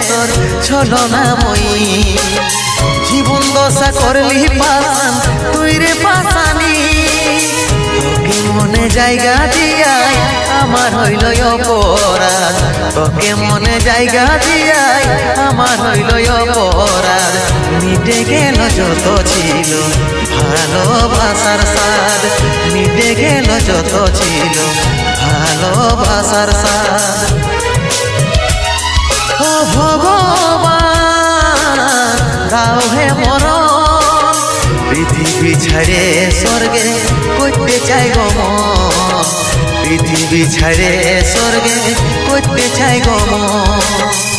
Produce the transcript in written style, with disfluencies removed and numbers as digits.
তোর ছলনাময়ী জীবন দশা করলি পাশান তুই রে পাশানি তোকে মনে জায়গা দিয়াই আমার হইল অপরাধ তোকে মনে জায়গা দিয়াই আমার হইল অপরাধ মিটে গেল যত ছিল ভালোবাসার স্বাদ মিটে গেল যত ছিল ভালোবাসার স্বাদ ও ভগবান দাও হে মরণ পৃথিবী ছেড়ে স্বর্গে করতে চাই গো মন পৃথিবী ছেড়ে স্বর্গে করতে চাই গো মন